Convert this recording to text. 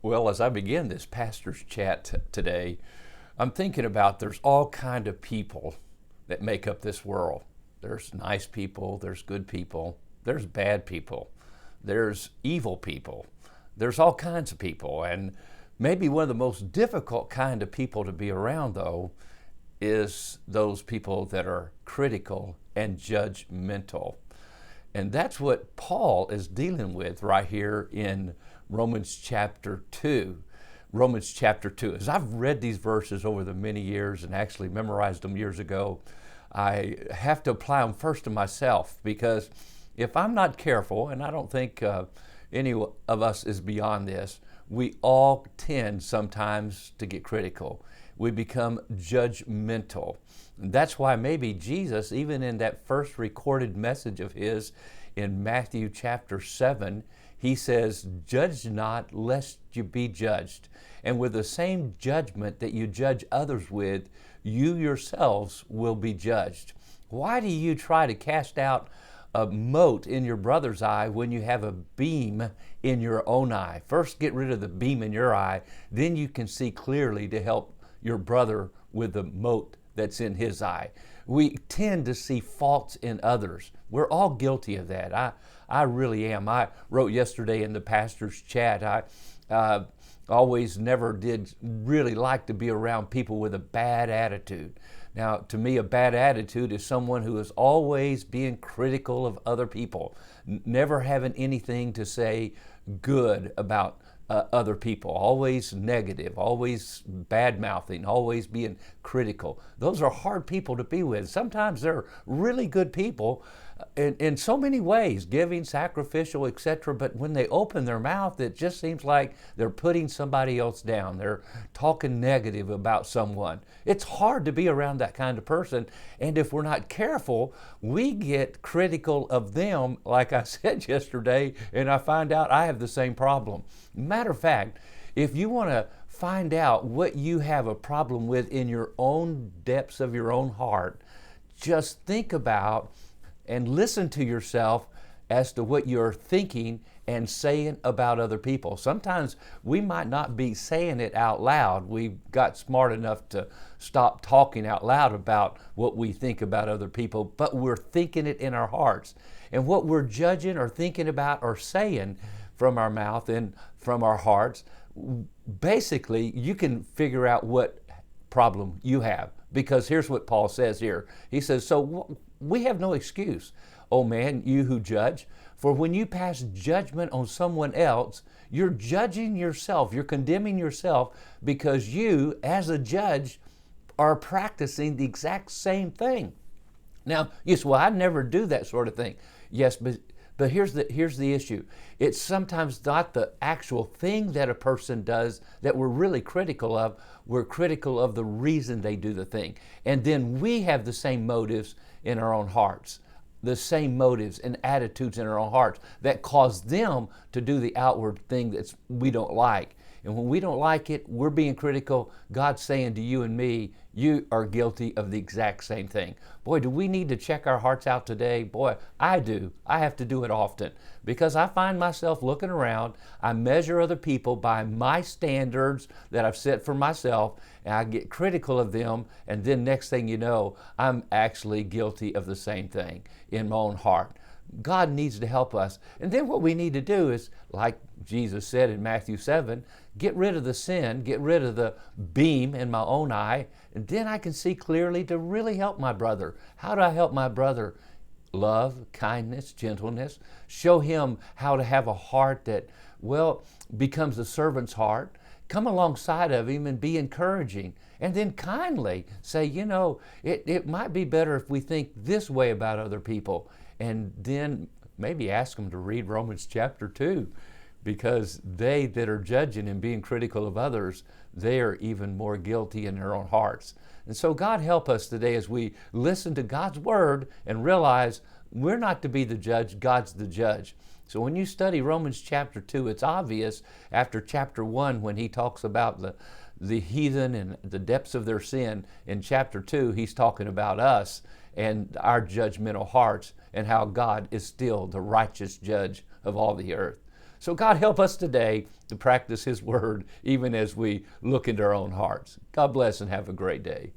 Well, as I begin this pastor's chat today, I'm thinking about there's all kind of people that make up this world. There's nice people, there's good people, there's bad people, there's evil people, there's all kinds of people. And maybe one of the most difficult kind of people to be around, though, is those people that are critical and judgmental. And that's what Paul is dealing with right here in Romans chapter 2. Romans chapter 2. As I've read these verses over the many years and actually memorized them years ago, I have to apply them first to myself, because if I'm not careful, and I don't think any of us is beyond this, we all tend sometimes to get critical. We become judgmental. That's why maybe Jesus, even in that first recorded message of his in Matthew chapter 7, he says, "Judge not, lest you be judged. And with the same judgment that you judge others with, you yourselves will be judged." Why do you try to cast out a mote in your brother's eye when you have a beam in your own eye? First, get rid of the beam in your eye, then you can see clearly to help your brother with the mote that's in his eye. We tend to see faults in others. We're all guilty of that. I really am. I wrote yesterday in the pastor's chat, I always never did really like to be around people with a bad attitude. Now, to me, a bad attitude is someone who is always being critical of other people, never having anything to say good about other people, always negative, always bad-mouthing, always being critical. Those are hard people to be with. Sometimes they're really good people in so many ways, giving, sacrificial, etc. But when they open their mouth, it just seems like they're putting somebody else down. They're talking negative about someone. It's hard to be around that kind of person. And if we're not careful, we get critical of them, like I said yesterday, and I find out I have the same problem. Matter of fact, if you want to find out what you have a problem with in your own depths of your own heart, just think about and listen to yourself as to what you're thinking and saying about other people. Sometimes we might not be saying it out loud. We got smart enough to stop talking out loud about what we think about other people, but we're thinking it in our hearts. And what we're judging or thinking about or saying from our mouth and from our hearts, basically you can figure out what problem you have. Because here's what Paul says here. He says, "So we have no excuse, O man, you who judge, for when you pass judgment on someone else, you're judging yourself, you're condemning yourself, because you, as a judge, are practicing the exact same thing." Now, you say, "Well, I never do that sort of thing." Yes, but here's the issue. It's sometimes not the actual thing that a person does that we're really critical of. We're critical of the reason they do the thing. And then we have the same motives in our own hearts, the same motives and attitudes in our own hearts that cause them to do the outward thing that we don't like. And when we don't like it, we're being critical. God's saying to you and me, you are guilty of the exact same thing. Boy, do we need to check our hearts out today? Boy, I do. I have to do it often because I find myself looking around. I measure other people by my standards that I've set for myself, and I get critical of them. And then next thing you know, I'm actually guilty of the same thing in my own heart. God needs to help us. And then what we need to do is, like Jesus said in Matthew 7, get rid of the sin, get rid of the beam in my own eye, and then I can see clearly to really help my brother. How do I help my brother? Love, kindness, gentleness. Show him how to have a heart that, well, becomes a servant's heart. Come alongside of him and be encouraging. And then kindly say, it might be better if we think this way about other people. And then maybe ask them to read Romans chapter 2, because they that are judging and being critical of others, they are even more guilty in their own hearts. And so God help us today as we listen to God's word and realize we're not to be the judge, God's the judge. So when you study Romans chapter 2, it's obvious after chapter 1 when he talks about the heathen and the depths of their sin. In chapter 2, he's talking about us and our judgmental hearts and how God is still the righteous judge of all the earth. So God help us today to practice His Word even as we look into our own hearts. God bless and have a great day.